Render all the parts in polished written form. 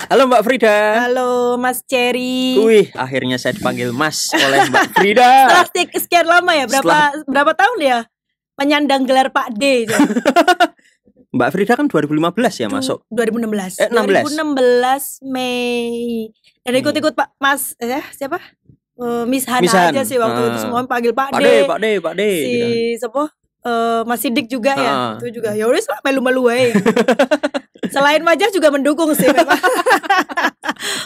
Halo Mbak Frida. Halo Mas Cherry. Wih, akhirnya saya dipanggil Mas oleh Mbak Frida. Setelah sekian lama ya, berapa tahun ya menyandang gelar Pak D. Mbak Frida kan 2015 ya masuk. 2016. 16. 2016 Mei. Dan ikut-ikut Pak Mas siapa? Miss Han aja sih waktu itu semua panggil Pak D. Pak D. Si siapa? Mas Sidik juga ya. Itu juga. Ya udah lah malu-malu aja. Selain Majah juga mendukung sih memang.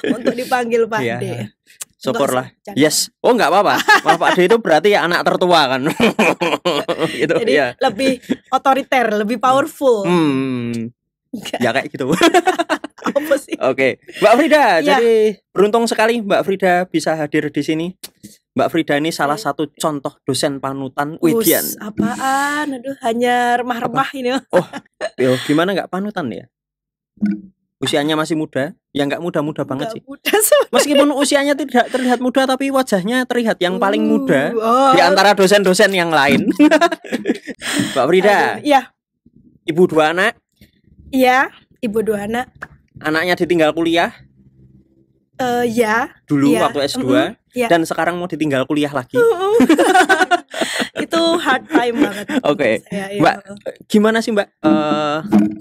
Untuk dipanggil Pak D. Syukurlah. Yes. Oh enggak apa-apa. Pak D itu berarti ya anak tertua kan. Gitu. Jadi lebih otoriter, lebih powerful. Ya kayak gitu. Apa sih? Oke, Mbak Frida. Jadi beruntung sekali Mbak Frida bisa hadir di sini. Mbak Frida ini salah satu contoh dosen panutan Widian. Apaan? Aduh, hanya remah-remah ini. Oh, gimana nggak panutan ya? Usianya masih muda, ya nggak muda-muda banget sih. Meskipun usianya tidak terlihat muda, tapi wajahnya terlihat yang paling muda di antara dosen-dosen yang lain. Mbak Frida. Iya. Ibu 2 anak. Iya, ibu 2 anak. Anaknya ditinggal kuliah. Ya. Dulu waktu S2 dan sekarang mau ditinggal kuliah lagi. Itu hard time banget. Oke. Mbak, gimana sih Mbak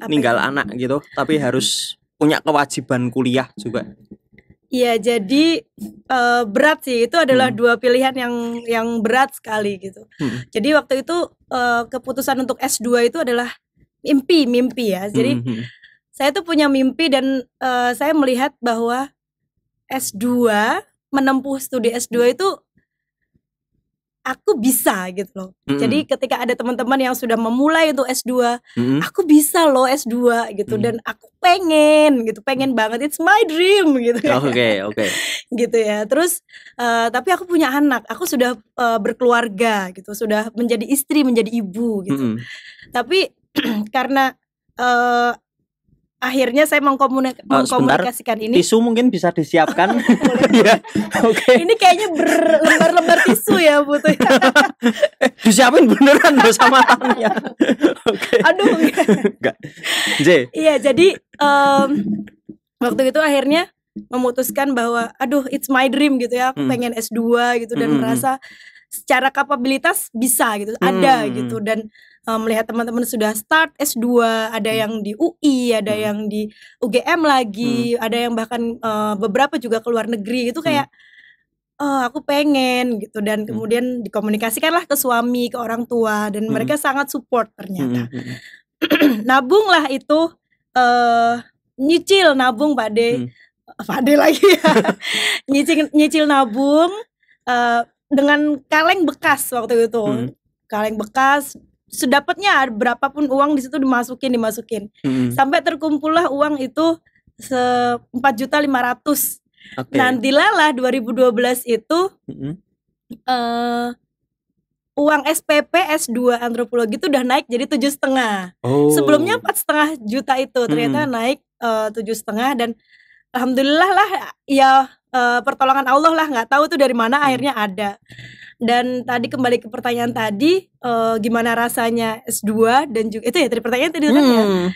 ninggal anak gitu tapi harus punya kewajiban kuliah juga? Iya, jadi berat sih. Itu adalah 2 pilihan yang berat sekali gitu. Jadi waktu itu keputusan untuk S2 itu adalah mimpi ya. Jadi saya tuh punya mimpi dan saya melihat bahwa S2, menempuh studi S2 itu aku bisa gitu loh. Jadi ketika ada teman-teman yang sudah memulai untuk S2, aku bisa loh S2 gitu dan aku pengen banget, it's my dream gitu. Oke. Gitu ya. Terus tapi aku punya anak, aku sudah berkeluarga gitu, sudah menjadi istri, menjadi ibu gitu. Tapi karena akhirnya saya mengkomunikasikan ini. Tisu mungkin bisa disiapkan. Ya, Ini kayaknya berlembar-lembar tisu ya butuh. Disiapin beneran loh sama tangannya. Aduh. Enggak. Iya, jadi waktu itu akhirnya memutuskan bahwa aduh it's my dream gitu ya. Aku pengen S2 gitu dan merasa secara kapabilitas bisa gitu, ada gitu dan melihat teman-teman sudah start S2, ada yang di UI, ada yang di UGM lagi, ada yang bahkan beberapa juga ke luar negeri itu kayak aku pengen gitu dan kemudian dikomunikasikanlah ke suami, ke orang tua dan mereka sangat support ternyata. Nabung lah itu nyicil nabung Pak D. Pak D lagi ya. nyicil nabung dengan kaleng bekas waktu itu. Kaleng bekas sedapatnya berapapun uang di situ dimasukin. Sampai terkumpullah uang itu 4.500.000. Nantilah 2012 itu uang SPP S2 antropologi itu udah naik jadi 7,5. Sebelumnya 4,5 juta itu ternyata naik 7,5 dan alhamdulillah lah ya pertolongan Allah lah, nggak tahu tuh dari mana akhirnya ada. Dan tadi kembali ke pertanyaan tadi, gimana rasanya S2 dan juga itu ya tadi pertanyaan tadi kan ya,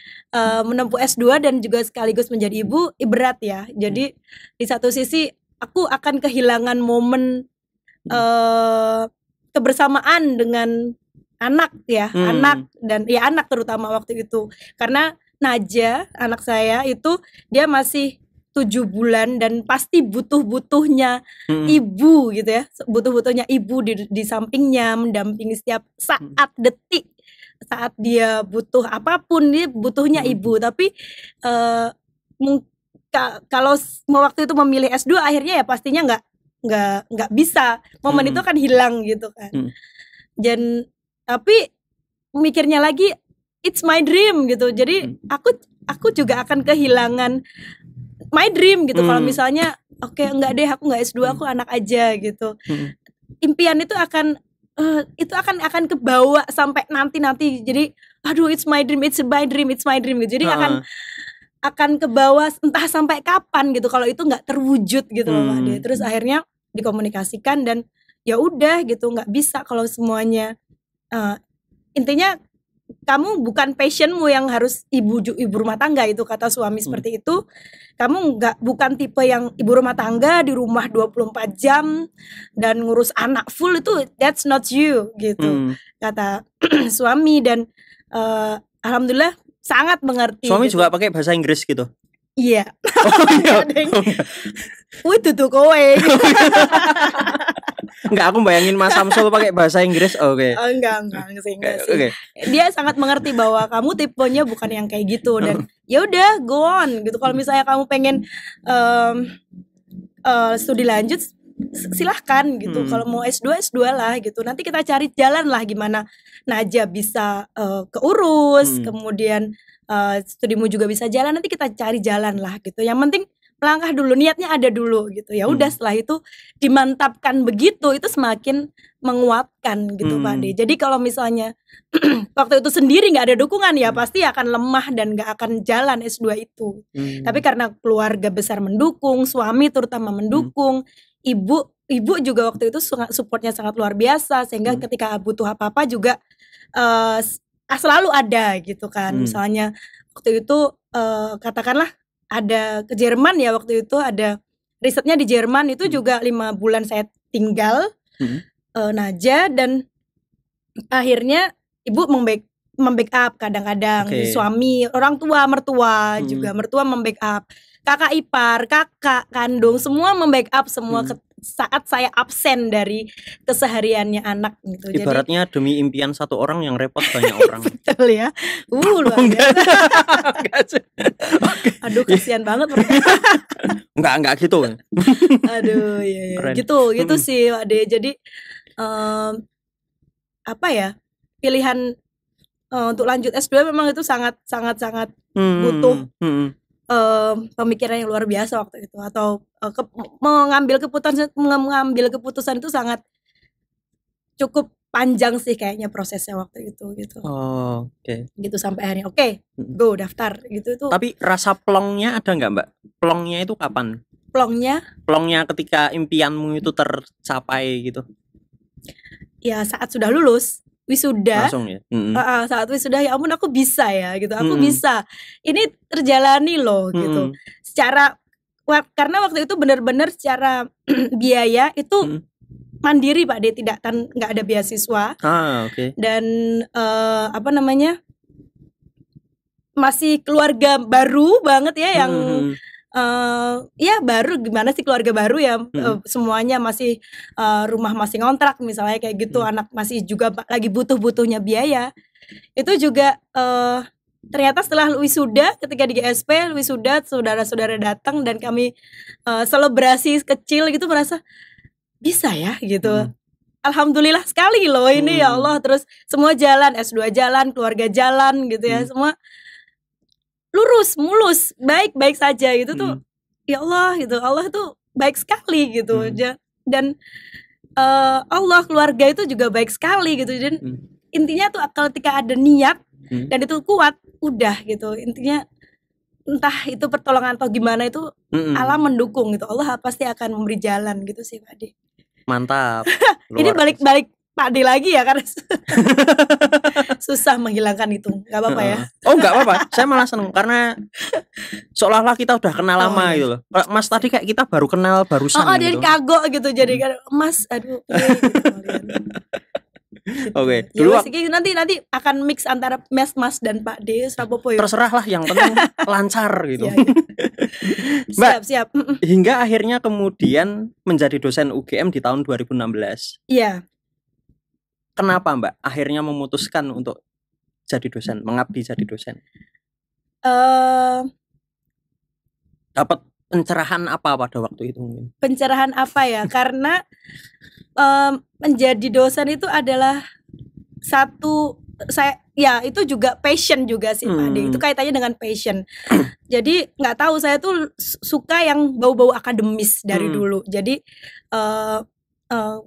menempuh S2 dan juga sekaligus menjadi ibu, berat ya. Jadi di satu sisi aku akan kehilangan momen kebersamaan dengan anak ya, anak terutama waktu itu. Karena Naja, anak saya itu dia masih 7 bulan dan pasti butuh-butuhnya ibu gitu ya, butuh-butuhnya ibu di sampingnya, mendampingi setiap saat detik, saat dia butuh apapun dia butuhnya ibu. Tapi kalau waktu itu memilih S2 akhirnya ya pastinya nggak bisa, momen itu akan hilang gitu kan. Dan tapi mikirnya lagi it's my dream gitu, jadi aku juga akan kehilangan my dream gitu. Kalau misalnya enggak deh aku enggak S2, aku anak aja gitu. Impian itu akan kebawa sampai nanti. Jadi aduh it's my dream gitu. Jadi akan kebawa entah sampai kapan gitu kalau itu enggak terwujud gitu loh Pak De. Terus akhirnya dikomunikasikan dan ya udah gitu, enggak bisa kalau semuanya intinya kamu bukan passionmu yang harus ibu rumah tangga, itu kata suami seperti itu. Kamu bukan tipe yang ibu rumah tangga di rumah 24 jam dan ngurus anak full, itu that's not you gitu. Kata suami. Dan alhamdulillah sangat mengerti. Suami gitu. juga pakai bahasa Inggris gitu. Iya. Wih tuh kowe. Enggak, aku bayangin Mas Samsul pakai bahasa Inggris. Oke. Enggak sih. Okay. Dia sangat mengerti bahwa kamu tipenya bukan yang kayak gitu, dan ya udah go on gitu. Kalau misalnya kamu pengen studi lanjut, silahkan gitu. Kalau mau S2 lah gitu. Nanti kita cari jalan lah gimana Najah bisa keurus, kemudian studimu juga bisa jalan. Nanti kita cari jalan lah gitu. Yang penting melangkah dulu, niatnya ada dulu gitu. Ya udah, setelah itu dimantapkan begitu, itu semakin menguatkan gitu Pak De. Jadi kalau misalnya waktu itu sendiri nggak ada dukungan, ya pasti akan lemah dan nggak akan jalan S2 itu. Tapi karena keluarga besar mendukung, suami terutama mendukung, ibu juga waktu itu supportnya sangat luar biasa, sehingga ketika butuh apa-apa juga selalu ada gitu kan. Misalnya waktu itu katakanlah ada ke Jerman ya, waktu itu ada risetnya di Jerman itu juga 5 bulan saya tinggal Najah, dan akhirnya ibu membackup kadang-kadang suami, orang tua, mertua juga, mertua membackup, kakak ipar, kakak kandung, semua membackup semua saat saya absen dari kesehariannya anak gitu. Ibaratnya jadi, demi impian satu orang yang repot banyak orang. Betul ya. Luar biasa. Aduh, kasihan banget. Enggak gitu. Aduh, iya. Gitu sih Pak De. Jadi apa ya? Pilihan untuk lanjut S2 memang itu sangat butuh pemikiran yang luar biasa waktu itu, atau mengambil keputusan itu sangat cukup panjang sih kayaknya prosesnya waktu itu gitu. Gitu sampai akhirnya go daftar gitu. Itu tapi rasa plongnya ada nggak Mbak? Plongnya itu kapan? Plongnya ketika impianmu itu tercapai gitu. Ya saat sudah lulus, wisuda. Langsung ya. Saat wisuda, ya ampun aku bisa ya gitu. Aku bisa. Ini terjalani loh gitu. Karena waktu itu benar-benar secara biaya itu mandiri Pak De, nggak ada beasiswa. Dan masih keluarga baru banget ya, yang ya baru, gimana sih keluarga baru ya, semuanya masih rumah masih ngontrak misalnya kayak gitu, anak masih juga lagi butuh-butuhnya biaya. Itu juga ternyata setelah wisuda, ketika di GSP wisuda, saudara-saudara datang dan kami selebrasi kecil gitu, merasa bisa ya gitu. Alhamdulillah sekali loh ini, ya Allah. Terus semua jalan, S2 jalan, keluarga jalan gitu ya, semua lurus, mulus, baik-baik saja gitu tuh. Ya Allah gitu, Allah tuh baik sekali gitu. Dan Allah, keluarga itu juga baik sekali gitu. Dan intinya tuh ketika ada niat dan itu kuat, udah gitu. Intinya entah itu pertolongan atau gimana, itu alam mendukung gitu. Allah pasti akan memberi jalan gitu sih Pak De. Mantap. Ini balik Pak De lagi ya, karena susah menghilangkan itu. Gak apa-apa ya? Oh gak apa-apa, saya malah seneng karena seolah-olah kita udah kenal lama gitu loh. Mas tadi kayak kita baru kenal barusan gitu. Jadi kagok gitu, jadi Mas, aduh gitu. Oke, dulu nanti akan mix antara Mas dan Pak De, Srapopo ya. Terserah lah, yang penting lancar gitu. Mbak, siap. Hingga akhirnya kemudian menjadi dosen UGM di tahun 2016. Iya. Kenapa Mbak akhirnya memutuskan untuk jadi dosen, mengabdi jadi dosen? Dapat pencerahan apa pada waktu itu mungkin? Pencerahan apa ya? Karena menjadi dosen itu adalah itu juga passion juga sih Pak De. Itu kaitannya dengan passion. Jadi nggak tahu, saya tuh suka yang bau-bau akademis dari dulu. Jadi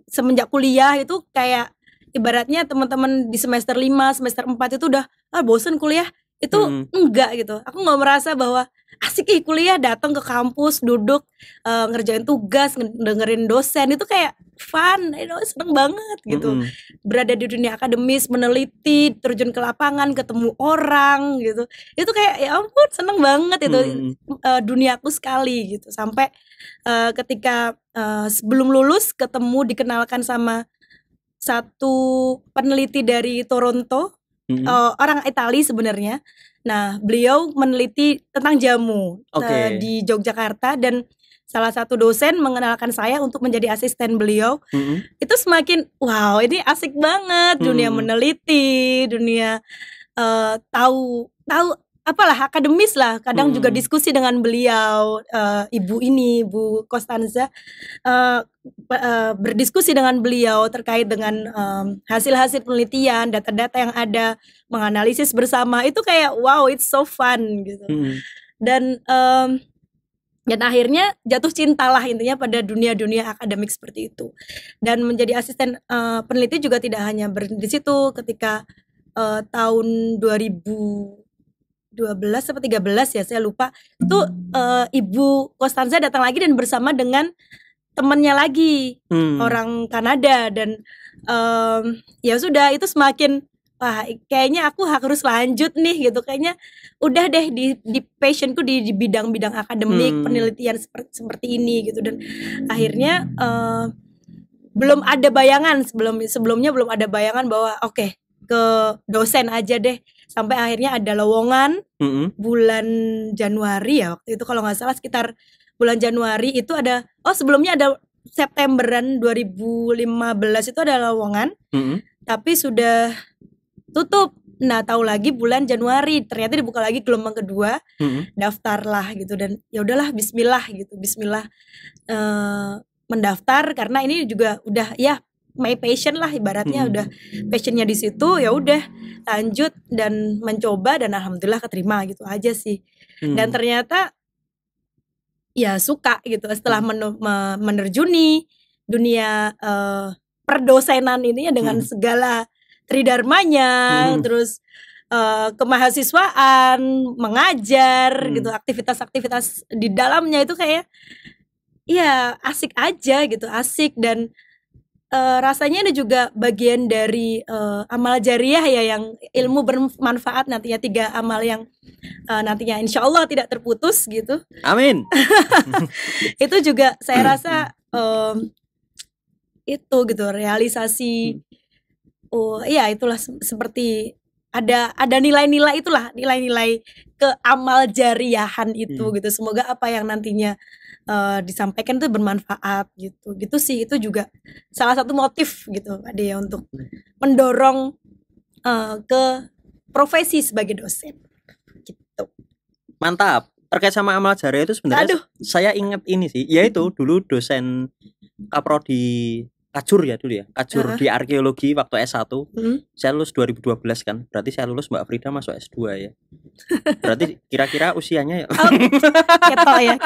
semenjak kuliah itu kayak ibaratnya teman-teman di semester 5, semester 4 itu udah bosen kuliah. Itu enggak gitu. Aku nggak merasa bahwa asik kuliah, datang ke kampus, duduk ngerjain tugas, dengerin dosen, itu kayak fun, seneng banget gitu. Berada di dunia akademis, meneliti, terjun ke lapangan, ketemu orang gitu. Itu kayak ya ampun seneng banget itu, duniaku sekali gitu. Sampai ketika sebelum lulus ketemu, dikenalkan sama satu peneliti dari Toronto, orang Italia sebenarnya. Nah, beliau meneliti tentang jamu di Yogyakarta, dan salah satu dosen mengenalkan saya untuk menjadi asisten beliau. Itu semakin wow, ini asik banget, dunia meneliti, dunia tahu apalah akademis lah. Kadang juga diskusi dengan beliau, Ibu Costanza, berdiskusi dengan beliau terkait dengan hasil-hasil penelitian, data-data yang ada, menganalisis bersama. Itu kayak wow, it's so fun gitu. Dan akhirnya jatuh cintalah intinya pada dunia akademik seperti itu. Dan menjadi asisten peneliti juga tidak hanya berhenti di situ. Ketika tahun 2012 atau 13 ya, saya lupa. Itu Ibu Costanza datang lagi dan bersama dengan temannya lagi, orang Kanada. Dan ya sudah, itu semakin wah, kayaknya aku harus lanjut nih gitu. Kayaknya udah deh di passionku di bidang-bidang akademik, penelitian seperti ini gitu. Dan akhirnya belum ada bayangan, sebelumnya belum ada bayangan bahwa oke, ke dosen aja deh. Sampai akhirnya ada lowongan bulan Januari ya waktu itu, kalau nggak salah sekitar bulan Januari itu ada, sebelumnya ada Septemberan 2015 itu ada lowongan, tapi sudah tutup. Nah, tahu lagi bulan Januari ternyata dibuka lagi gelombang kedua, daftarlah gitu. Dan ya udahlah, Bismillah gitu, Bismillah mendaftar, karena ini juga udah ya my passion lah ibaratnya, udah passionnya di situ, ya udah lanjut dan mencoba, dan alhamdulillah keterima gitu aja sih. Dan ternyata ya suka gitu setelah menerjuni dunia perdosenan ini ya, dengan segala tridharmanya, terus kemahasiswaan, mengajar gitu, aktivitas-aktivitas di dalamnya itu kayak ya asik aja gitu, asik. Dan rasanya ini juga bagian dari amal jariah ya, yang ilmu bermanfaat nantinya, 3 amal yang nantinya insya Allah tidak terputus gitu. Amin. Itu juga saya rasa itu gitu, realisasi. Oh iya, itulah seperti ada nilai-nilai itulah, nilai-nilai keamal jariahan itu gitu. Semoga apa yang nantinya disampaikan itu bermanfaat gitu sih. Itu juga salah satu motif gitu Pak Dea untuk mendorong ke profesi sebagai dosen gitu. Mantap. Terkait sama amal jariah itu sebenarnya saya ingat ini sih, yaitu dulu dosen kaprodi Kajur ya dulu ya, Kajur di arkeologi waktu S1. Saya lulus 2012 kan, berarti saya lulus Mbak Frida masuk S2 ya. Berarti kira-kira usianya ya.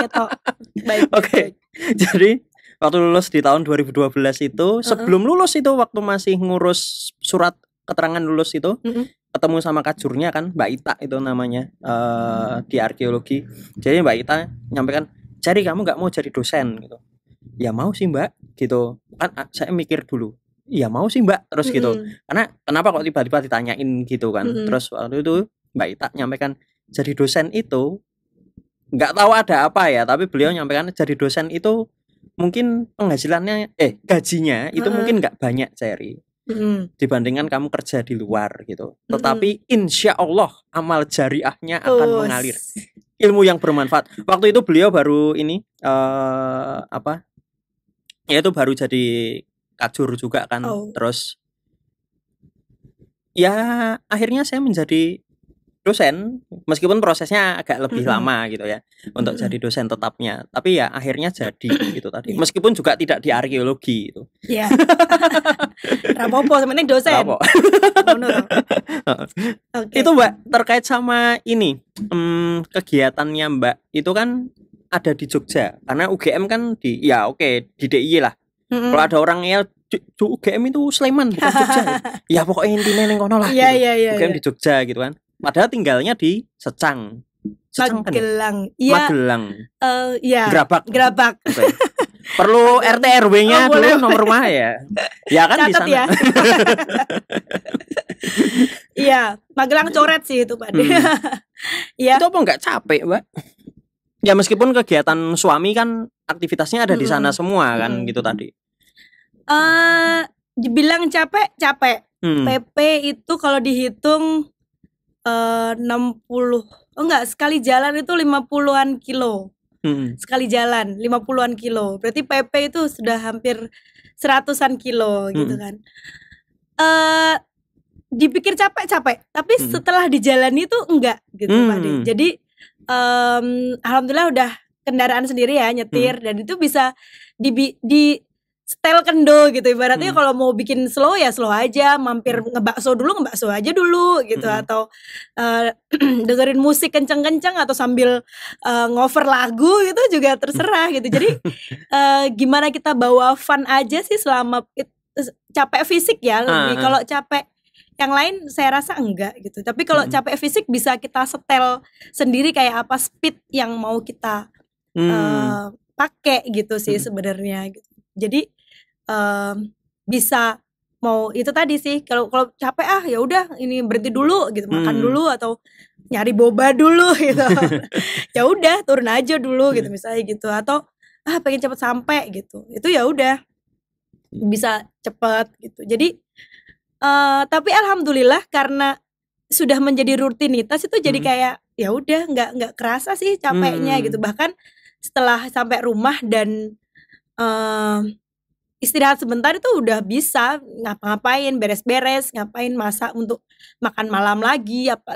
Ketok. Baik. Oke. Jadi waktu lulus di tahun 2012 itu, sebelum lulus itu waktu masih ngurus surat keterangan lulus itu, ketemu sama Kajurnya kan, Mbak Ita itu namanya, di arkeologi. Jadi Mbak Ita nyampaikan, "Jadi kamu nggak mau jadi dosen?" gitu. Ya mau sih Mbak gitu kan. Saya mikir dulu, ya mau sih Mbak terus gitu, karena kenapa kok tiba-tiba ditanyain gitu kan. Terus waktu itu Mbak Ita nyampaikan, jadi dosen itu nggak tahu ada apa ya, tapi beliau nyampaikan jadi dosen itu mungkin penghasilannya gajinya itu mungkin nggak banyak Cherry, dibandingkan kamu kerja di luar gitu. Tetapi insya Allah amal jariahnya akan mengalir, ilmu yang bermanfaat. Waktu itu beliau baru ini ya itu baru jadi Kajur juga kan. Terus ya akhirnya saya menjadi dosen, meskipun prosesnya agak lebih lama gitu ya untuk jadi dosen tetapnya, tapi ya akhirnya jadi gitu tadi. Meskipun juga tidak di arkeologi itu. Iya. Rapopo sebenarnya dosen. Itu Mbak, terkait sama ini kegiatannya Mbak itu kan ada di Jogja, karena UGM kan di di DIY lah. Kalau ada orang ngel UGM itu Sleman bukan Jogja. Ya pokoknya intinya neng kono lah. Iya. UGM di Jogja gitu kan. Padahal tinggalnya di Secang Magelang. Kan? Magelang. Iya. Gerabak. Okay. Perlu RT RW-nya dulu nomor rumah ya. Ya kan di sana. Ya. Iya, Magelang coret sih itu Pak De. Iya. Itu apa enggak capek, Mbak? Ya meskipun kegiatan suami kan aktivitasnya ada di sana semua kan gitu tadi. Dibilang capek. PP itu kalau dihitung 60, sekali jalan itu 50-an kilo. Sekali jalan 50-an kilo. Berarti PP itu sudah hampir 100-an kilo gitu kan. Dipikir capek, tapi setelah dijalani itu enggak gitu Pak De. Jadi alhamdulillah udah kendaraan sendiri ya, nyetir, dan itu bisa di setel kendo gitu ibaratnya. Kalau mau bikin slow ya slow aja, mampir ngebakso aja dulu gitu, atau dengerin musik kenceng-kenceng atau sambil ngover lagu itu juga terserah gitu. Jadi gimana kita bawa fun aja sih selama capek fisik ya lebih. Kalau capek yang lain saya rasa enggak gitu. Tapi kalau capek fisik bisa kita setel sendiri kayak apa speed yang mau kita pakai gitu sih sebenarnya gitu. Jadi bisa mau itu tadi sih, kalau capek ya udah ini berhenti dulu gitu, makan dulu atau nyari boba dulu gitu. Ya udah turun aja dulu gitu misalnya gitu, atau pengen cepet sampai gitu. Itu ya udah bisa cepet gitu. Jadi tapi alhamdulillah karena sudah menjadi rutinitas itu jadi kayak ya udah nggak kerasa sih capeknya gitu. Bahkan setelah sampai rumah dan istirahat sebentar itu udah bisa ngapa-ngapain, beres-beres, ngapain, masak untuk makan malam lagi, apa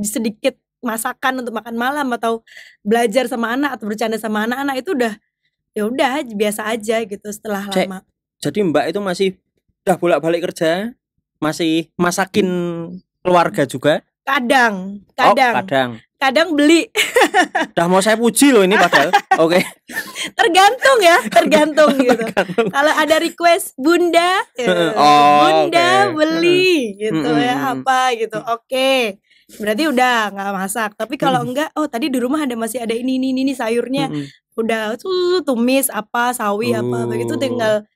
sedikit masakan untuk makan malam, atau belajar sama anak atau bercanda sama anak-anak, itu udah ya udah biasa aja gitu setelah lama. Jadi Mbak itu masih udah bolak-balik kerja, masih masakin keluarga juga? Kadang beli. Udah mau saya puji loh ini padahal. Oke. Tergantung gitu. Kalau ada request Bunda, Bunda beli gitu ya apa gitu. Oke. Berarti udah nggak masak. Tapi kalau enggak, tadi di rumah masih ada ini sayurnya. Udah tumis apa, sawi apa begitu, tinggal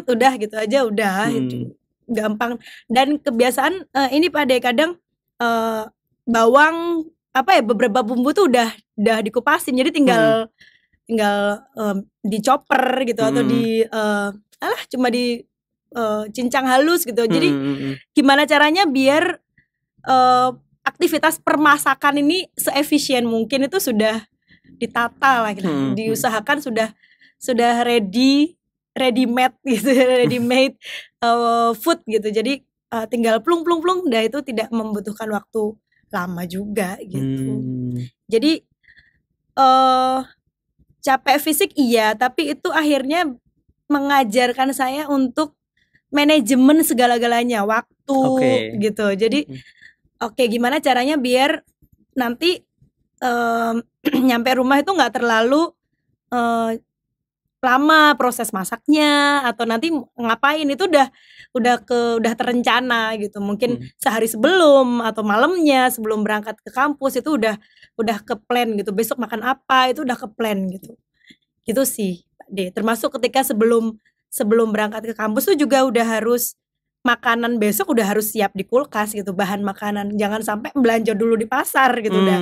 udah gitu aja udah. Itu gampang. Dan kebiasaan ini Pak De, kadang bawang beberapa bumbu tuh udah dikupasin, jadi tinggal dicoper gitu, atau cuma di cincang halus gitu. Jadi gimana caranya biar aktivitas permasakan ini seefisien mungkin, itu sudah ditata lah gitu. Diusahakan sudah ready made gitu, ready made food gitu. Jadi tinggal plung dah, itu tidak membutuhkan waktu lama juga gitu. Jadi capek fisik iya, tapi itu akhirnya mengajarkan saya untuk manajemen segala-galanya, waktu gitu. Jadi gimana caranya biar nanti nyampe rumah itu nggak terlalu lama proses masaknya, atau nanti ngapain itu udah terencana gitu. Mungkin sehari sebelum atau malamnya sebelum berangkat ke kampus itu udah ke plan gitu. Besok makan apa itu udah ke plan gitu. Gitu sih Pak De. Termasuk ketika sebelum berangkat ke kampus tuh juga udah harus, makanan besok udah harus siap di kulkas gitu, bahan makanan. Jangan sampai belanja dulu di pasar gitu, udah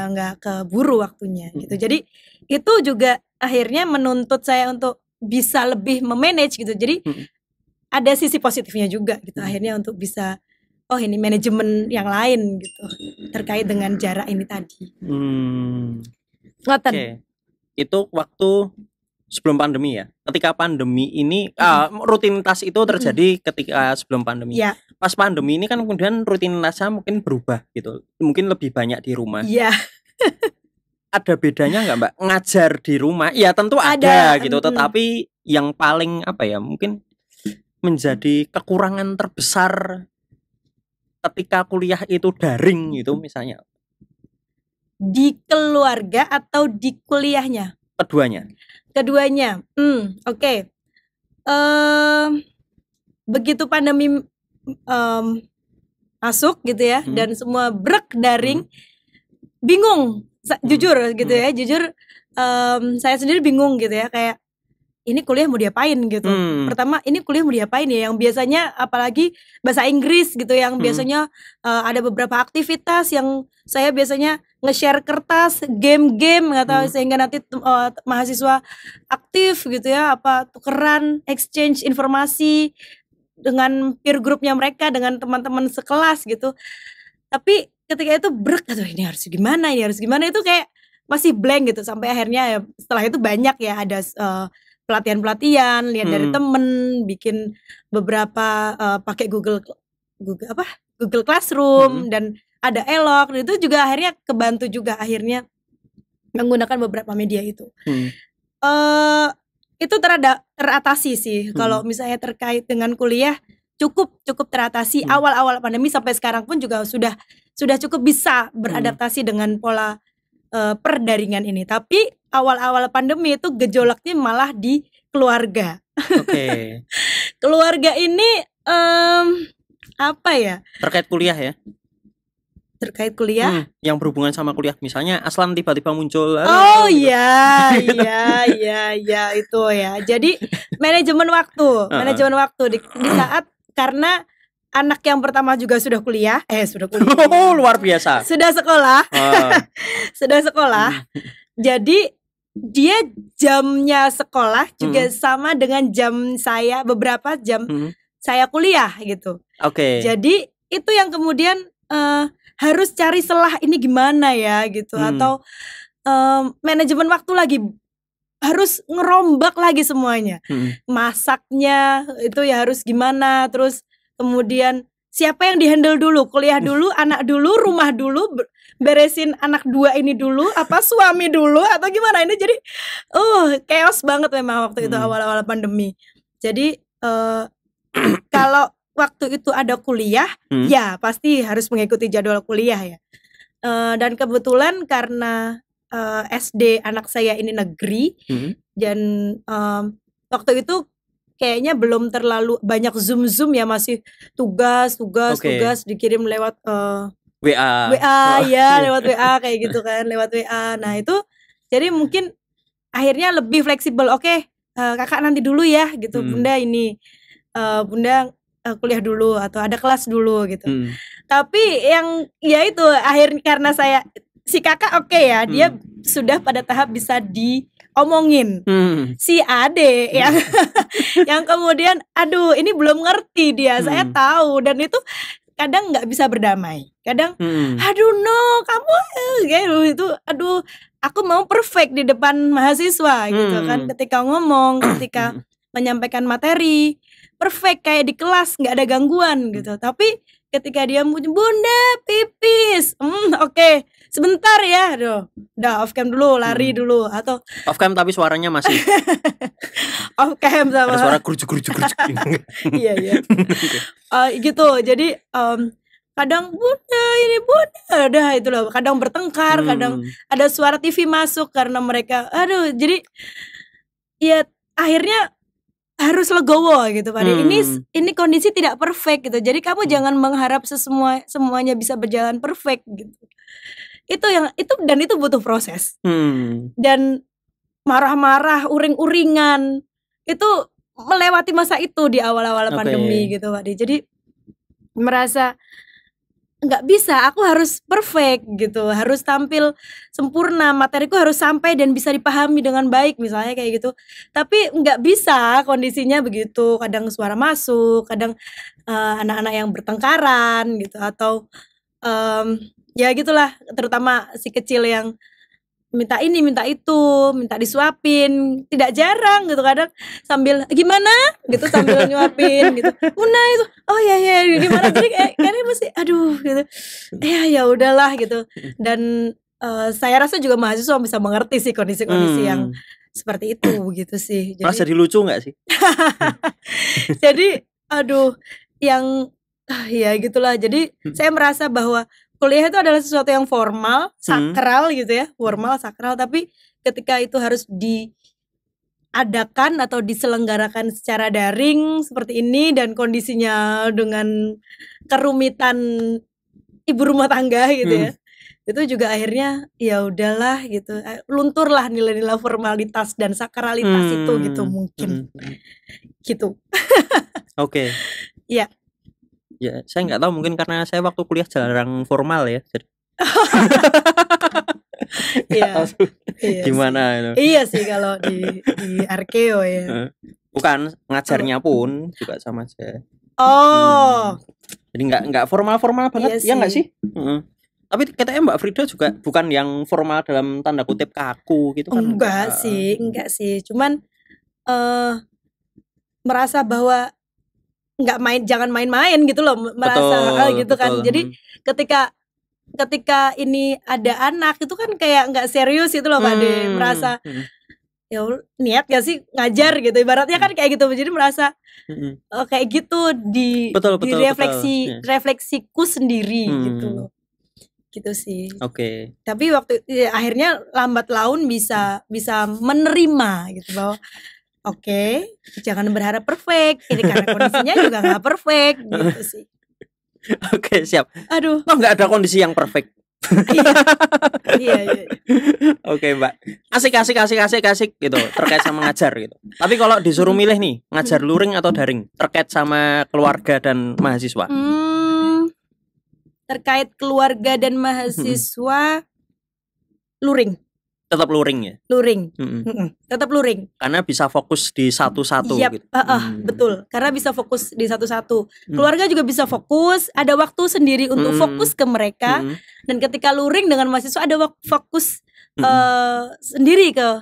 nggak keburu waktunya gitu. Jadi itu juga akhirnya menuntut saya untuk bisa lebih memanage gitu. Jadi ada sisi positifnya juga gitu, akhirnya untuk bisa ini manajemen yang lain gitu terkait dengan jarak ini tadi. Itu waktu sebelum pandemi ya. Ketika pandemi ini rutinitas itu terjadi ketika sebelum pandemi. Pas pandemi ini kan kemudian rutinitasnya mungkin berubah gitu. Mungkin lebih banyak di rumah. Ada bedanya nggak Mbak ngajar di rumah? Ya tentu ada gitu. Tetapi yang paling mungkin menjadi kekurangan terbesar ketika kuliah itu daring gitu misalnya. Di keluarga atau di kuliahnya? Keduanya. Oke. Begitu pandemi masuk gitu ya, dan semua daring, bingung jujur gitu ya, jujur saya sendiri bingung gitu ya, kayak ini kuliah mau diapain gitu. Pertama ini kuliah mau diapain ya, yang biasanya apalagi bahasa Inggris gitu, yang biasanya ada beberapa aktivitas yang saya biasanya nge-share kertas, game-game nggak tahu, sehingga nanti mahasiswa aktif gitu ya, apa tukeran, exchange informasi dengan peer groupnya mereka, dengan teman-teman sekelas gitu. Tapi ketika itu aduh ini harus gimana itu kayak masih blank gitu, sampai akhirnya ya setelah itu banyak ya ada pelatihan lihat dari temen, bikin beberapa pakai Google Classroom dan ada Elok, itu juga akhirnya kebantu juga akhirnya menggunakan beberapa media itu. Itu teratasi sih kalau misalnya terkait dengan kuliah, cukup teratasi awal-awal pandemi, sampai sekarang pun juga sudah cukup bisa beradaptasi dengan pola perdaringan ini. Tapi awal-awal pandemi itu gejolaknya malah di keluarga. Keluarga ini apa ya? Terkait kuliah ya? Terkait kuliah? Yang berhubungan sama kuliah, misalnya Aslan tiba-tiba muncul. Oh iya itu ya. Jadi manajemen waktu di saat, karena anak yang pertama juga sudah kuliah. Oh, luar biasa. Sudah sekolah. Sudah sekolah. Jadi dia jamnya sekolah juga sama dengan jam saya, beberapa jam saya kuliah gitu. Jadi itu yang kemudian harus cari celah ini gimana ya gitu, atau manajemen waktu lagi harus ngerombak lagi semuanya. Masaknya itu ya harus gimana, terus kemudian siapa yang dihandle dulu, kuliah dulu, anak dulu, rumah dulu, beresin anak 2 ini dulu, apa suami dulu atau gimana, ini jadi chaos banget memang waktu itu awal-awal pandemi. Jadi kalau waktu itu ada kuliah, ya pasti harus mengikuti jadwal kuliah ya. Dan kebetulan karena SD anak saya ini negeri, dan waktu itu kayaknya belum terlalu banyak zoom ya, masih tugas dikirim lewat WA ya, lewat WA kayak gitu kan, lewat WA. Nah itu jadi mungkin akhirnya lebih fleksibel. Kakak nanti dulu ya gitu, bunda ini bunda kuliah dulu atau ada kelas dulu gitu. Tapi yang ya itu akhirnya karena si kakak ya, dia sudah pada tahap bisa diomongin. Si ade yang kemudian aduh ini belum ngerti dia, saya tahu, dan itu kadang nggak bisa berdamai. Kadang aduh no kamu itu aduh aku mau perfect di depan mahasiswa gitu kan, ketika ngomong, ketika menyampaikan materi perfect kayak di kelas, nggak ada gangguan gitu. Tapi ketika dia bunda pipis, sebentar ya, udah off cam dulu, lari dulu, atau off cam tapi suaranya masih off cam sama ada suara gerujuk. Iya gitu. Jadi kadang bunda udah itu loh, kadang bertengkar, kadang ada suara TV masuk karena mereka jadi ya akhirnya harus legowo gitu Pak. Ini kondisi tidak perfect gitu. Jadi kamu jangan mengharap semuanya bisa berjalan perfect gitu. Itu butuh proses. Dan marah-marah, uring-uringan itu melewati masa itu di awal-awal pandemi gitu Pak. Jadi merasa nggak bisa, aku harus perfect gitu, harus tampil sempurna, materiku harus sampai dan bisa dipahami dengan baik misalnya kayak gitu. Tapi nggak bisa kondisinya begitu, kadang suara masuk, kadang anak-anak yang bertengkaran gitu, atau ya gitulah, terutama si kecil yang minta ini, minta itu, minta disuapin, tidak jarang gitu, kadang sambil gimana gitu, sambil nyuapin gitu. Bunda itu, oh ya gimana, jadi kayaknya masih aduh gitu. Ya udahlah gitu. Dan saya rasa juga mahasiswa bisa mengerti sih kondisi-kondisi yang seperti itu gitu sih. Jadi lucu nggak sih? Jadi aduh, yang ya gitulah. Jadi saya merasa bahwa kuliah itu adalah sesuatu yang formal, sakral gitu ya, formal, sakral. Tapi ketika itu harus diadakan atau diselenggarakan secara daring seperti ini, dan kondisinya dengan kerumitan ibu rumah tangga gitu ya, itu juga akhirnya ya udahlah gitu, lunturlah nilai-nilai formalitas dan sakralitas itu gitu mungkin gitu. Oke. Iya. Ya saya nggak tahu, mungkin karena saya waktu kuliah jarang formal ya, jadi iya, gimana itu? Iya sih kalau di Arkeo ya. Bukan, ngajarnya pun juga sama aja. Jadi nggak formal banget, iya ya nggak sih? Tapi katanya Mbak Frida juga bukan yang formal dalam tanda kutip kaku gitu kan? Enggak sih. Cuman merasa bahwa jangan main-main gitu loh, merasa gitu kan. Jadi ketika ini ada anak itu kan kayak nggak serius itu loh Pak De, merasa ya niat gak sih ngajar gitu ibaratnya kan kayak gitu, jadi merasa kayak gitu di refleksiku sendiri gitu loh, gitu sih. Oke. Tapi waktu akhirnya lambat laun bisa menerima gitu bahwa oke, jangan berharap perfect ini karena kondisinya juga nggak perfect gitu sih. Oke, siap. Aduh. Nggak ada kondisi yang perfect. Iya. Oke, Mbak. Asik gitu terkait sama ngajar gitu. Tapi kalau disuruh milih nih, ngajar luring atau daring terkait sama keluarga dan mahasiswa? Terkait keluarga dan mahasiswa luring. Tetap luring ya? Luring. Tetap luring. Karena bisa fokus di satu-satu gitu. Betul. Karena bisa fokus di satu-satu. Keluarga juga bisa fokus, ada waktu sendiri untuk fokus ke mereka. Dan ketika luring dengan mahasiswa ada fokus sendiri ke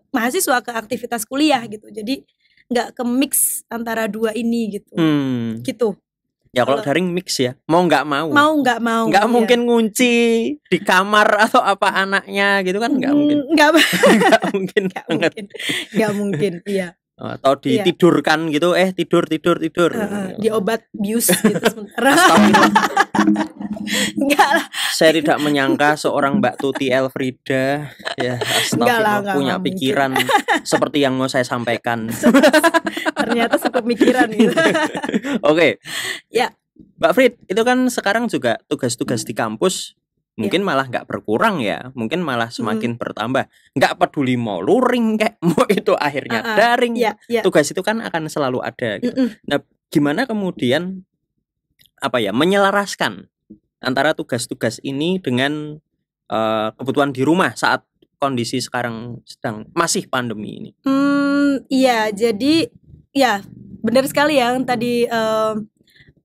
mahasiswa, ke aktivitas kuliah gitu. Jadi nggak ke mix antara dua ini gitu. Gitu. Ya kalau daring mix ya, mau nggak mau. Nggak iya. mungkin ngunci di kamar atau apa anaknya gitu kan, nggak mungkin. Nggak mungkin, iya. Atau ditidurkan gitu, tidur. Di obat bius gitu sementara. Enggak lah. Saya tidak menyangka seorang Mbak Tuti Elfrida ya astagfirullah punya pikiran seperti yang mau saya sampaikan. Ternyata sepemikiran gitu. Oke. Ya. Mbak Frid, itu kan sekarang juga tugas-tugas di kampus mungkin malah nggak berkurang ya, mungkin malah semakin bertambah. Nggak peduli mau luring kayak mau itu akhirnya daring. Tugas itu kan akan selalu ada gitu. Nah, gimana kemudian menyelaraskan antara tugas-tugas ini dengan kebutuhan di rumah saat kondisi sekarang sedang masih pandemi ini? Iya, jadi ya benar sekali yang tadi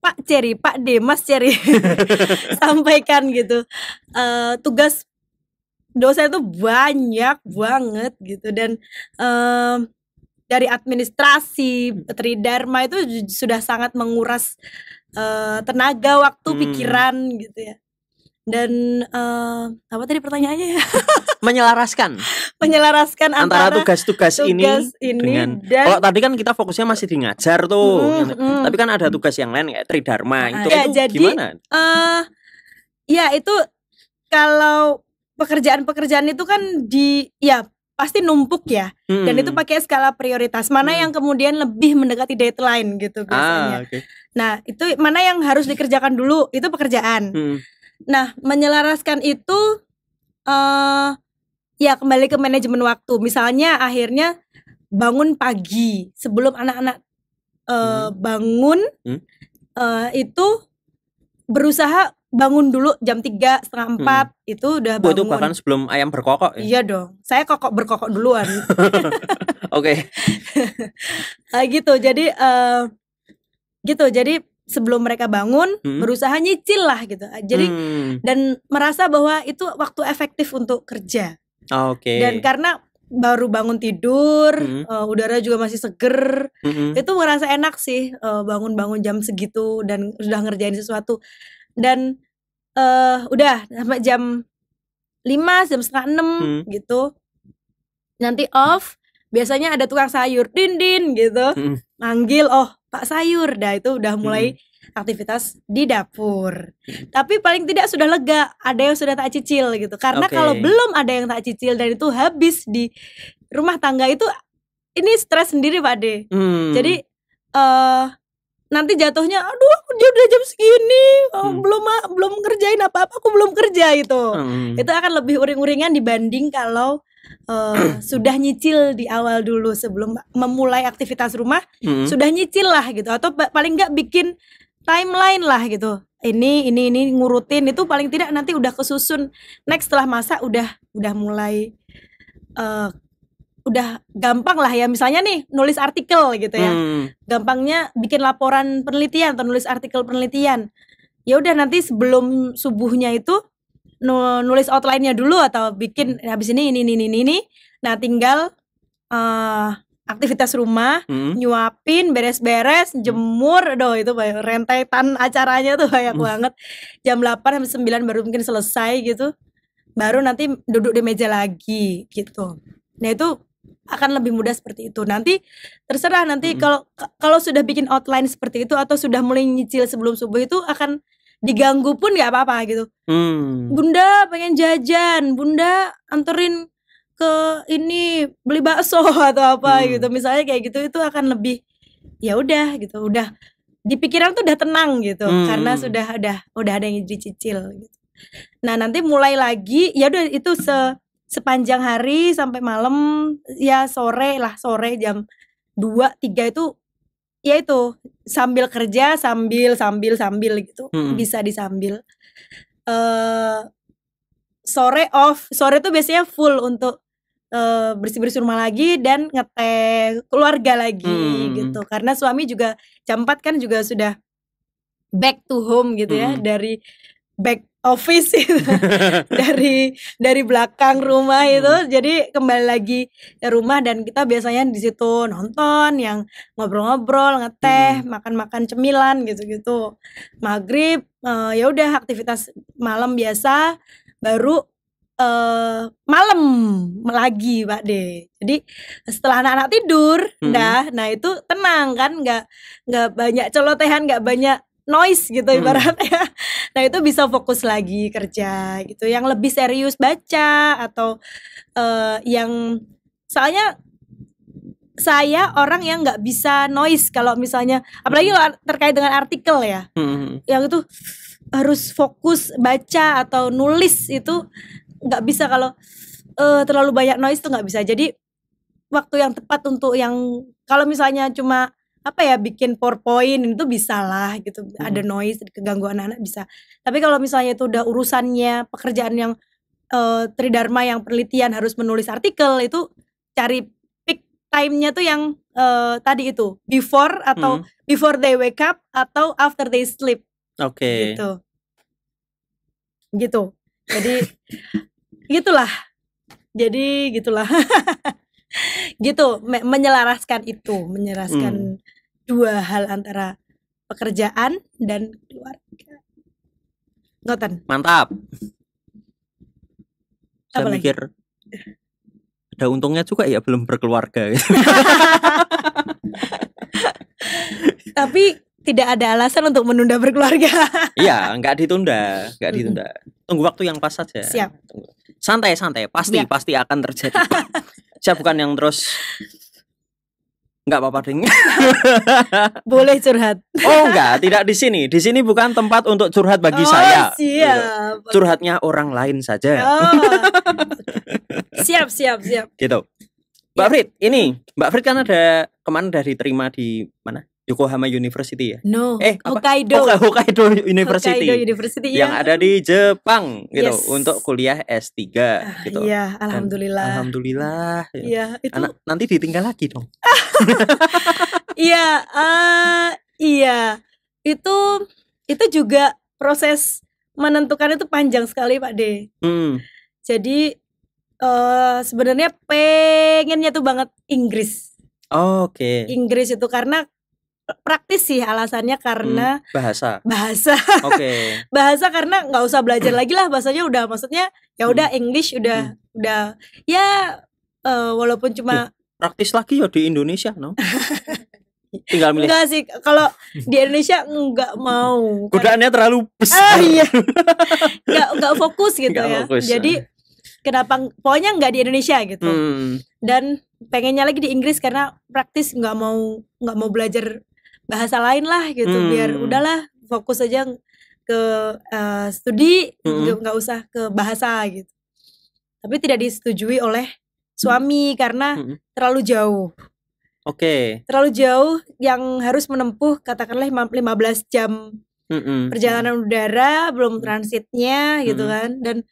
Pak D, Mas Cherry sampaikan gitu. Tugas dosen itu banyak banget gitu, dan dari administrasi Tridharma itu sudah sangat menguras tenaga, waktu, pikiran gitu ya. Dan apa tadi pertanyaannya ya? Menyelaraskan antara tugas-tugas ini dengan kalau tadi kan kita fokusnya masih di ngajar tuh, tapi kan ada tugas yang lain kayak Tridharma itu jadi, gimana? Ya itu kalau pekerjaan itu kan pasti numpuk ya, dan itu pakai skala prioritas mana yang kemudian lebih mendekati deadline gitu biasanya. Nah itu mana yang harus dikerjakan dulu, itu pekerjaan. Nah menyelaraskan itu ya kembali ke manajemen waktu. Misalnya akhirnya bangun pagi sebelum anak-anak bangun, itu berusaha bangun dulu jam 3, setengah 4 itu udah bangun. Itu bahkan sebelum ayam berkokok ya? Iya dong, saya berkokok duluan. Oke. Jadi sebelum mereka bangun berusaha nyicil lah gitu. Jadi dan merasa bahwa itu waktu efektif untuk kerja. Dan karena baru bangun tidur, udara juga masih seger, itu merasa enak sih bangun-bangun jam segitu dan sudah ngerjain sesuatu. Dan udah sampai jam 5, jam setengah 6 gitu. Nanti off, biasanya ada tukang sayur, din gitu. Manggil, Pak sayur, dah itu udah mulai aktivitas di dapur. Tapi paling tidak sudah lega, ada yang sudah tak cicil gitu. Karena kalau belum ada yang tak cicil dan itu habis di rumah tangga itu, ini stres sendiri Pak De. Jadi nanti jatuhnya, aduh aku dia udah jam segini, belum ngerjain apa-apa, aku belum kerja gitu. Itu akan lebih uring-uringan dibanding kalau sudah nyicil di awal dulu sebelum memulai aktivitas rumah, sudah nyicil lah gitu, atau paling nggak bikin timeline lah gitu. Ini ngurutin itu paling tidak nanti udah kesusun. Next setelah masak udah mulai udah gampang lah ya, misalnya nih nulis artikel gitu ya. Gampangnya bikin laporan penelitian atau nulis artikel penelitian. Ya udah nanti sebelum subuhnya itu nulis outline-nya dulu atau bikin habis ini. Nah, tinggal aktivitas rumah, nyuapin, beres-beres, jemur, itu rentetan acaranya tuh banyak banget. Jam 8 sampai 9 baru mungkin selesai gitu. Baru nanti duduk di meja lagi gitu. Nah, itu akan lebih mudah seperti itu. Nanti terserah nanti kalau sudah bikin outline seperti itu atau sudah mulai nyicil sebelum subuh itu akan diganggu pun nggak apa-apa gitu. Bunda pengen jajan, Bunda anterin ke ini beli bakso atau apa gitu, misalnya kayak gitu, itu akan lebih ya udah gitu, udah di pikiran tuh udah tenang gitu, karena sudah ada yang dicicil gitu. Nah, nanti mulai lagi ya udah itu sepanjang hari sampai malam ya, sore jam 2-3 itu ya itu sambil kerja sambil gitu, bisa disambil. Sore tuh biasanya full untuk bersih-bersih rumah lagi dan ngeteh keluarga lagi gitu, karena suami juga jam 4 kan juga sudah back to home gitu ya, dari back office gitu. dari belakang rumah itu, jadi kembali lagi ke rumah dan kita biasanya di situ nonton, yang ngobrol-ngobrol, ngeteh, makan-makan cemilan gitu-gitu. Maghrib ya udah aktivitas malam biasa, baru malam lagi Pak De. Jadi setelah anak-anak tidur, nah itu tenang kan, nggak banyak celotehan, nggak banyak noise gitu ibaratnya. Nah, itu bisa fokus lagi kerja gitu, yang lebih serius baca atau yang, soalnya saya orang yang nggak bisa noise kalau misalnya, apalagi kalau terkait dengan artikel ya, yang itu harus fokus baca atau nulis, itu nggak bisa kalau terlalu banyak noise tuh nggak bisa. Jadi waktu yang tepat untuk yang kalau misalnya cuma bikin PowerPoint itu bisa lah gitu, ada noise, keganggu anak-anak bisa. Tapi kalau misalnya itu udah urusannya pekerjaan yang tridharma, yang penelitian harus menulis artikel, itu cari peak time-nya tuh yang tadi itu before atau before they wake up atau after they sleep. Oke. Gitu. Jadi gitulah. Gitu, menyelaraskan dua hal antara pekerjaan dan keluarga. Ngoten. Mantap. Saya mikir ada untungnya juga ya belum berkeluarga gitu. Tapi tidak ada alasan untuk menunda berkeluarga. Iya, nggak ditunda. Tunggu waktu yang pas saja. Siap. Santai, pasti akan terjadi. Saya bukan yang terus nggak apa-apa ding. Boleh curhat. Oh enggak, tidak di sini. Di sini bukan tempat untuk curhat bagi saya. Siap. Curhatnya orang lain saja. Siap. Gitu. Mbak Frit, ini Mbak Frit kan ada kemana dari terima di mana? Yokohama University ya? No, Hokkaido University. Yang ada di Jepang gitu, untuk kuliah S3 gitu. Iya, alhamdulillah. Alhamdulillah. Iya, itu nanti ditinggal lagi dong. Iya. Itu juga proses menentukan itu panjang sekali Pak De. Jadi sebenarnya pengennya tuh banget Inggris. Oke. Inggris itu karena praktis sih alasannya, karena bahasa. Oke. Bahasa karena nggak usah belajar lagi lah bahasanya, udah maksudnya ya udah English udah ya walaupun cuma praktis lagi ya di Indonesia no. Tinggal milih. Enggak sih, kalau di Indonesia nggak mau. Godaannya terlalu besar. Iya. Nggak fokus gitu ya. Jadi kenapa pokoknya nggak di Indonesia gitu. Dan pengennya lagi di Inggris karena praktis, nggak mau belajar bahasa lain lah gitu, biar udahlah fokus aja ke studi, nggak usah ke bahasa gitu. Tapi tidak disetujui oleh suami karena terlalu jauh. Terlalu jauh yang harus menempuh katakanlah 15 jam perjalanan udara, belum transitnya gitu kan. Dan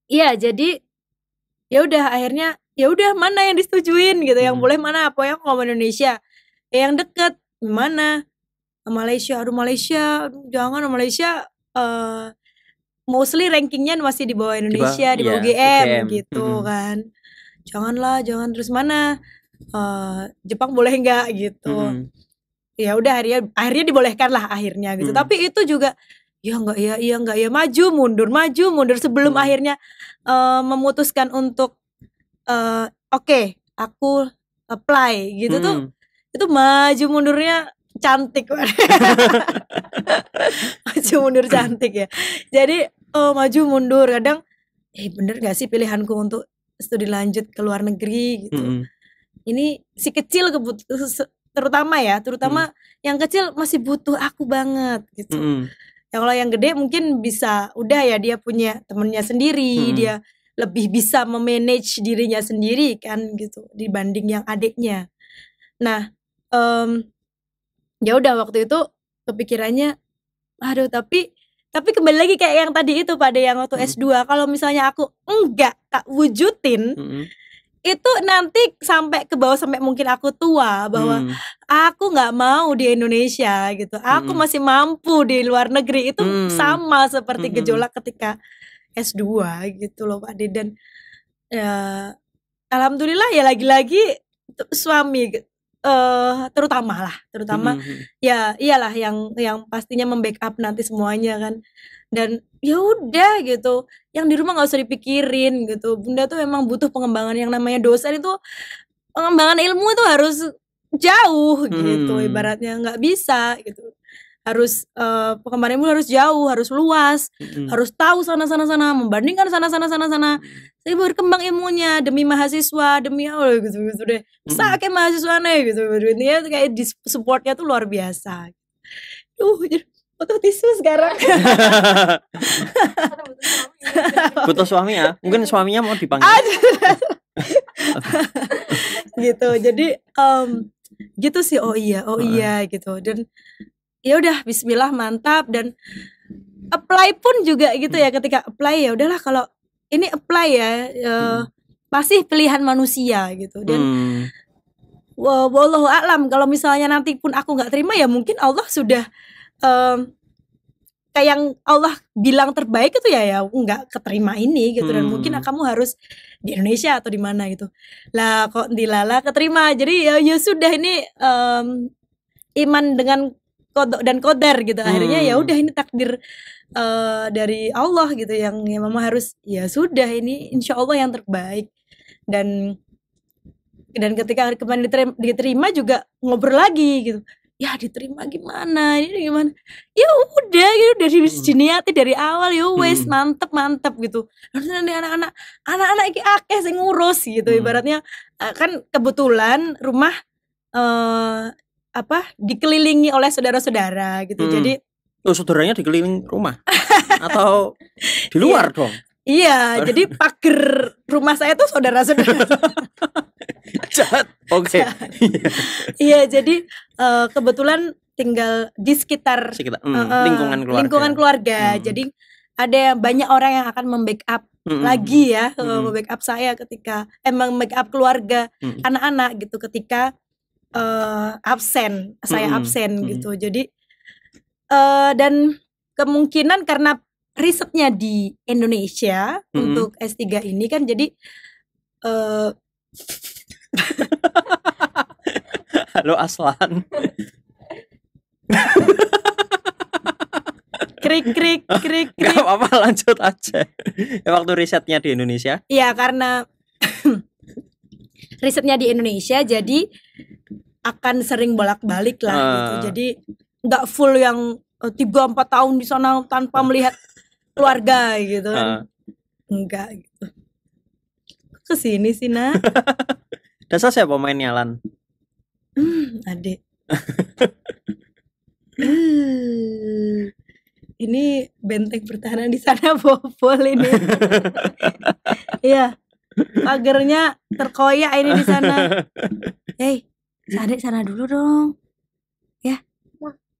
iya, jadi ya udah akhirnya ya udah mana yang disetujuin gitu, yang boleh mana, apa yang mau Indonesia, yang deket mana Malaysia, jangan Malaysia, mostly rankingnya masih di bawah Indonesia, di bawah UGM gitu kan, jangan, terus mana Jepang boleh nggak gitu. Ya udah akhirnya dibolehkan lah akhirnya gitu. Tapi itu juga ya enggak ya, maju mundur sebelum akhirnya memutuskan untuk oke, aku apply gitu tuh. Itu maju mundurnya cantik maju mundur cantik ya. Jadi maju mundur kadang bener gak sih pilihanku untuk studi lanjut ke luar negeri gitu. Ini si kecil terutama yang kecil masih butuh aku banget gitu. Ya kalau yang gede mungkin bisa udah ya, dia punya temennya sendiri, dia lebih bisa memanage dirinya sendiri kan gitu dibanding yang adiknya. Nah, ya udah waktu itu kepikirannya aduh, tapi kembali lagi kayak yang tadi itu pada yang waktu S2, kalau misalnya aku enggak tak wujudin, itu nanti sampai ke bawah, sampai mungkin aku tua, bahwa aku nggak mau di Indonesia gitu, aku masih mampu di luar negeri. Itu sama seperti gejolak ketika S2 gitu loh Pak Ade. Dan ya alhamdulillah ya lagi-lagi suami terutama ya iyalah yang pastinya membackup nanti semuanya kan. Dan ya udah gitu, yang di rumah nggak usah dipikirin gitu. Bunda tuh memang butuh pengembangan, yang namanya dosen itu pengembangan ilmu itu harus jauh gitu, ibaratnya nggak bisa gitu, harus pengembangan ilmu harus jauh, harus luas, harus tahu sana membandingkan sana saya berkembang ilmunya demi mahasiswa, demi gitu deh, sakit mahasiswa nih gitu. Intinya kayak di supportnya tuh luar biasa. Butuh tisu sekarang. Butuh suami ya? Mungkin suaminya mau dipanggil. Gitu. Jadi gitu sih. Oh iya gitu. Dan ya udah bismillah, mantap. Dan apply pun juga gitu ya, ketika apply ya udahlah, kalau ini apply ya masih pilihan manusia gitu. Dan wallahu a'lam, kalau misalnya nanti pun aku nggak terima ya mungkin Allah sudah kayak yang Allah bilang terbaik itu ya nggak keterima ini gitu. Dan mungkin kamu harus di Indonesia atau di mana gitu. Lah kok dilala keterima. Jadi ya sudah, ini iman dengan qada dan qadar gitu. Akhirnya ya udah, ini takdir dari Allah gitu, yang mama harus ya sudah, ini insya Allah yang terbaik. Dan ketika kemarin diterima juga ngobrol lagi gitu, ya diterima gimana, ini gimana, ya udah gitu, dari diniati dari awal, ya wes mantep gitu. Nanti anak-anak iki akeh sing ngurus gitu. Ibaratnya kan kebetulan rumah dikelilingi oleh saudara-saudara gitu. Jadi saudaranya dikelilingi rumah atau di luar dong? Iya, jadi pagar rumah saya tuh saudara-saudara. Jahat. Oke. Iya, jadi kebetulan tinggal di sekitar lingkungan keluarga. Jadi ada banyak orang yang akan membackup lagi ya, membackup saya ketika membackup keluarga, anak-anak gitu ketika saya absen gitu. Jadi dan kemungkinan karena risetnya di Indonesia untuk S3 ini kan, jadi halo Aslan. krik. Gak apa-apa, lanjut aja. Waktu risetnya di Indonesia? Iya, karena risetnya di Indonesia, jadi akan sering bolak-balik lah gitu. Jadi nggak full yang 3-4 tahun di sana tanpa melihat keluarga gitu kan. Enggak gitu. Kesini sih nak. Dasar siapa mainnya Lan? Adik. Ini benteng pertahanan di sana bobol ini. Iya. Pagernya terkoyak ini di sana. Hei, Adek sana dulu dong. Ya.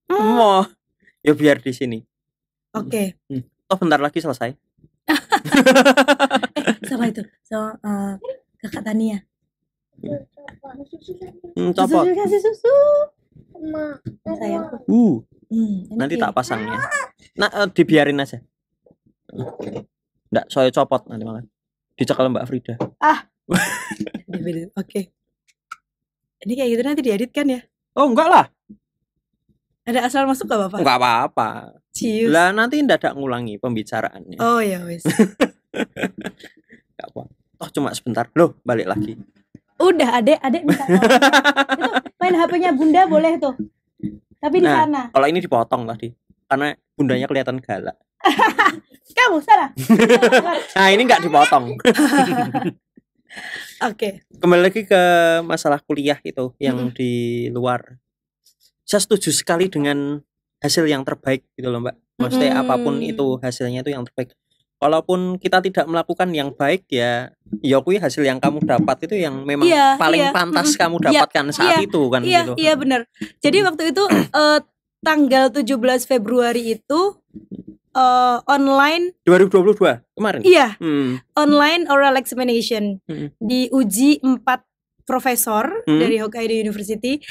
Mau. Ya biar di sini. Oke. Oh, bentar lagi selesai. Sama itu. So, Kakak Tania. Copot. Kasih susu. Sayangku. Nanti tak pasang ya. Nah, dibiarin aja. Nggak, saya copot nanti malah. Dicekal Mbak Frida. Oke. Ini kayak gitu nanti diedit kan ya? Oh, enggak lah. Ada asal masuk gak Bapak? Enggak apa-apa. Cius. Lah nanti ndak ngulangi pembicaraannya. Oh ya wes. Enggak apa. Oh, cuma sebentar. Loh, balik lagi. Udah, Adek minta itu main HP-nya Bunda boleh tuh. Tapi di sana. Kalau ini dipotong tadi. Karena bundanya kelihatan galak. Kamu salah. Nah, ini enggak dipotong. Oke. Kembali lagi ke masalah kuliah itu yang di luar. Saya setuju sekali dengan hasil yang terbaik gitu loh, Mbak. Maksudnya apapun itu hasilnya itu yang terbaik. Walaupun kita tidak melakukan yang baik ya kuwi hasil yang kamu dapat itu yang memang paling pantas kamu dapatkan saat itu kan gitu. Iya benar. Jadi waktu itu tanggal 17 Februari itu online 2022 kemarin. Iya. Online oral examination. Diuji 4 profesor dari Hokkaido University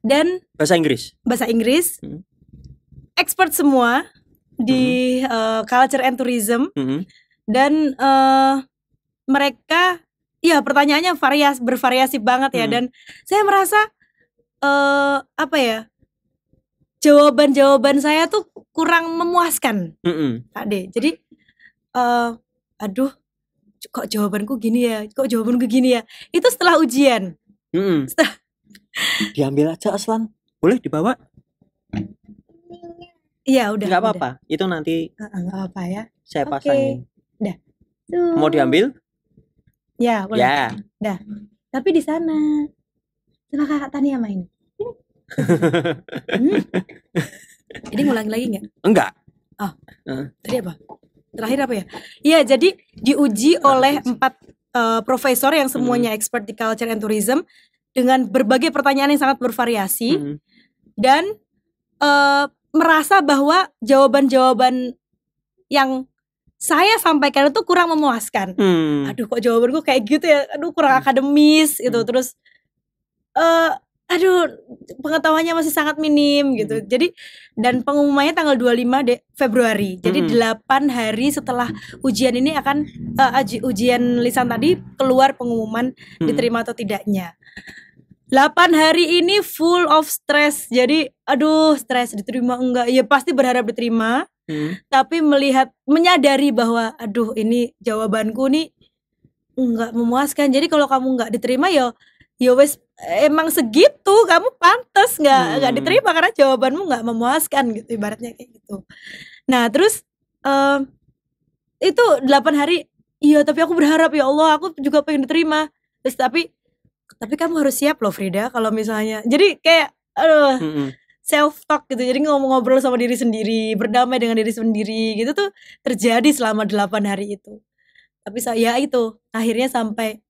dan bahasa Inggris. Expert semua di culture and tourism. Dan mereka pertanyaannya bervariasi banget ya. Dan saya merasa jawaban saya tuh kurang memuaskan, Pak D. Jadi aduh, kok jawabanku gini ya, itu setelah ujian. Diambil aja Aslan, boleh dibawa? Iya udah. Nggak apa-apa, itu nanti nggak apa ya. Saya pasangin. Udah. Mau diambil? Ya boleh. Ya. Dah. Tapi di sana sama Kakak Tania main. Jadi ngulangi lagi nggak? Enggak. Oh. Tadi apa? Terakhir apa ya? Iya, jadi diuji oleh 4 profesor yang semuanya expert di culture and tourism dengan berbagai pertanyaan yang sangat bervariasi dan merasa bahwa jawaban-jawaban yang saya sampaikan itu kurang memuaskan. Aduh, kok jawabanku kayak gitu ya? Aduh, kurang akademis gitu. Terus pengetahuannya masih sangat minim gitu. Jadi dan pengumumannya tanggal 25 Februari. Jadi 8 hari setelah ujian ini akan ujian lisan tadi keluar pengumuman diterima atau tidaknya. 8 hari ini full of stress. Jadi stres, diterima enggak? Ya pasti berharap diterima. Tapi menyadari bahwa ini jawabanku nih enggak memuaskan. Jadi kalau kamu enggak diterima ya wes emang segitu, kamu pantas enggak diterima karena jawabanmu enggak memuaskan gitu, ibaratnya kayak gitu. Nah, terus itu 8 hari, tapi aku berharap ya Allah, aku juga pengen diterima. Terus tapi kamu harus siap loh Frida kalau misalnya. Jadi kayak self talk gitu. Jadi ngobrol sama diri sendiri, berdamai dengan diri sendiri gitu tuh terjadi selama 8 hari itu. Tapi saya itu akhirnya sampai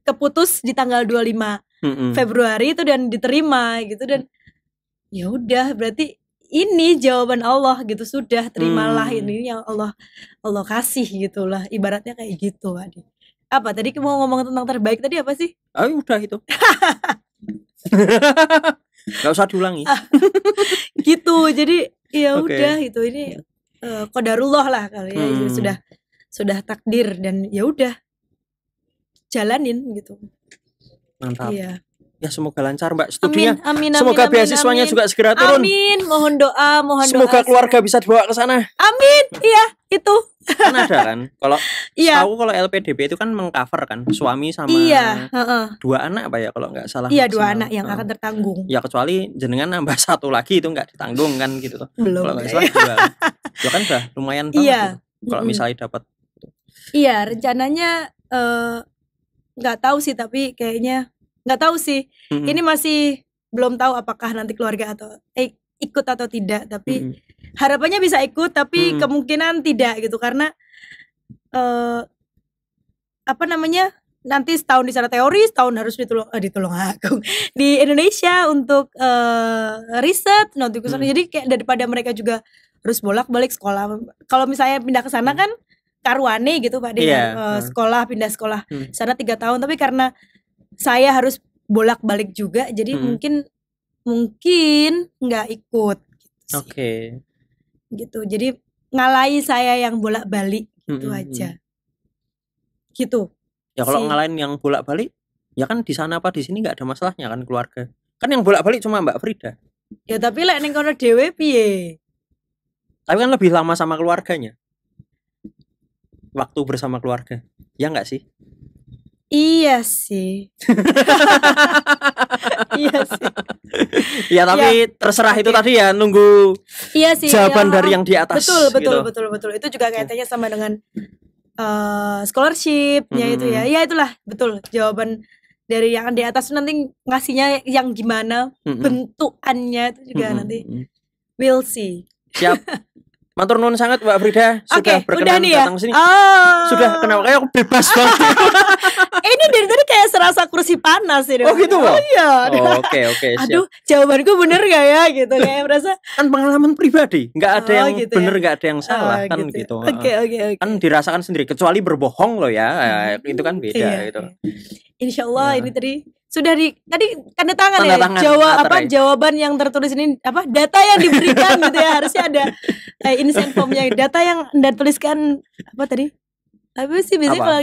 keputus di tanggal 25 Februari itu dan diterima gitu. Dan ya udah, berarti ini jawaban Allah gitu, sudah terimalah ini yang Allah kasih gitulah, ibaratnya kayak gitu. Adik. Apa tadi mau ngomong tentang terbaik tadi apa sih? Udah itu. Gak usah diulangi. Gitu. Jadi ya udah itu, ini qadarullah lah kali ya. Sudah takdir dan ya udah jalanin gitu. Mantap. Iya. Ya semoga lancar Mbak studinya. Amin, semoga beasiswanya juga segera turun. Amin, mohon doa. Semoga keluarga bisa dibawa ke sana. Amin. Iya, itu. Kan ada kan. Kalau tahu kalau LPDP itu kan mengcover kan suami sama 2 anak apa ya kalau nggak salah. Iya, 2 anak yang akan tertanggung. Ya kecuali jenengan nambah 1 lagi itu nggak ditanggung kan gitu tuh. Belum. Kalau nggak salah 2. Kan udah lumayan banget. Kalau misalnya dapat. Iya, rencananya nggak tahu sih, tapi kayaknya nggak tahu sih. Ini masih belum tahu apakah nanti keluarga atau ikut atau tidak, tapi harapannya bisa ikut, tapi kemungkinan tidak gitu karena apa namanya, nanti setahun di sana teori, setahun harus ditolong aku di Indonesia untuk riset nanti kesana. Jadi kayak daripada mereka juga harus bolak-balik sekolah. Kalau misalnya pindah ke sana kan karuane gitu Pak Deh, sekolah pindah sekolah sana 3 tahun, tapi karena saya harus bolak-balik juga, jadi mungkin nggak ikut gitu sih. Oke. Gitu. Jadi ngalahi saya yang bolak-balik gitu aja. Gitu. Ya kalau ngalahin yang bolak-balik, ya kan di sana apa di sini nggak ada masalahnya kan keluarga. Kan yang bolak-balik cuma Mbak Frida. Ya tapi lek ning kono dhewe piye? Tapi kan lebih lama sama keluarganya. Waktu bersama keluarga. Ya nggak sih? Iya sih. Iya sih. Ya tapi terserah itu tadi ya, nunggu jawaban dari yang di atas. Betul. Itu juga kaitannya sama dengan scholarship-nya itu ya. Ya itulah, betul. Jawaban dari yang di atas nanti ngasihnya yang gimana, bentukannya itu juga nanti we'll see. Siap. Matur nuwun sangat Mbak Frida sudah berkenan datang sini. Sudah kenapa kayak bebas banget. Ini dari tadi kayak serasa kursi panas ini. Oh gitu. Oh iya. Oke, aduh, jawabanku bener gak ya gitu, kayak merasa kan pengalaman pribadi, nggak ada yang gitu bener, nggak ada yang salah kan gitu. Oke. Kan dirasakan sendiri, kecuali berbohong loh ya. Itu kan beda gitu. Insyaallah ini tadi sudah tadi tanda tangan ya, jawaban yang tertulis ini data yang diberikan gitu ya, harusnya ada insert formnya, data yang Anda tuliskan tadi sih biasanya kalau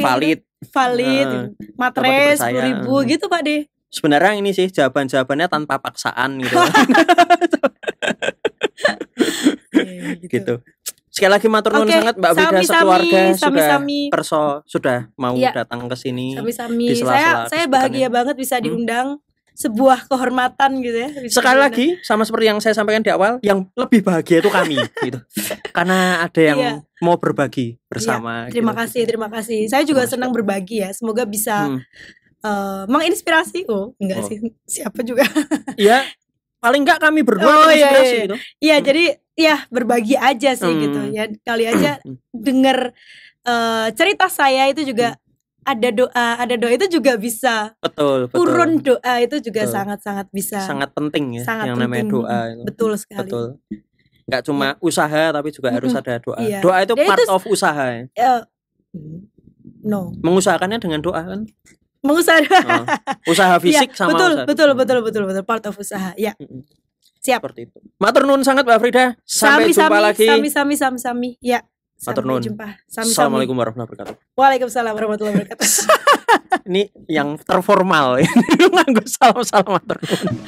valid materai 10.000 gitu Pak Deh. Sebenarnya ini sih jawabannya tanpa paksaan gitu. Gitu. Sekali lagi matur nuwun sangat Mbak Frida, sekeluarga sudah mau datang ke sini. Sami-sami. Saya bahagia banget bisa diundang, sebuah kehormatan gitu ya. Sekali lagi sama seperti yang saya sampaikan di awal, yang lebih bahagia itu kami gitu. Karena ada yang mau berbagi bersama. Terima kasih. Saya juga senang berbagi ya. Semoga bisa menginspirasi. Enggak sih, siapa juga. Iya. Paling enggak kami berdua menginspirasi gitu. Iya, jadi berbagi aja sih gitu ya. Kali aja dengar cerita saya itu juga ada doa itu juga bisa. Betul. Urun doa itu juga sangat-sangat bisa. Sangat penting ya, yang penting. Namanya doa itu. Betul sekali. Betul. Enggak cuma usaha tapi juga harus ada doa. Doa itu part of usaha ya. No. Mengusahakannya dengan doa kan. Usaha fisik sama usaha. Betul part of usaha ya. Siap. Seperti itu. Matur nuwun sangat Mbak Frida. Sampai jumpa lagi. Sami. Ya. Sampai jumpa. Assalamualaikum warahmatullahi wabarakatuh. Waalaikumsalam warahmatullahi wabarakatuh. Ini yang terformal ini nganggo salam matur nuwun.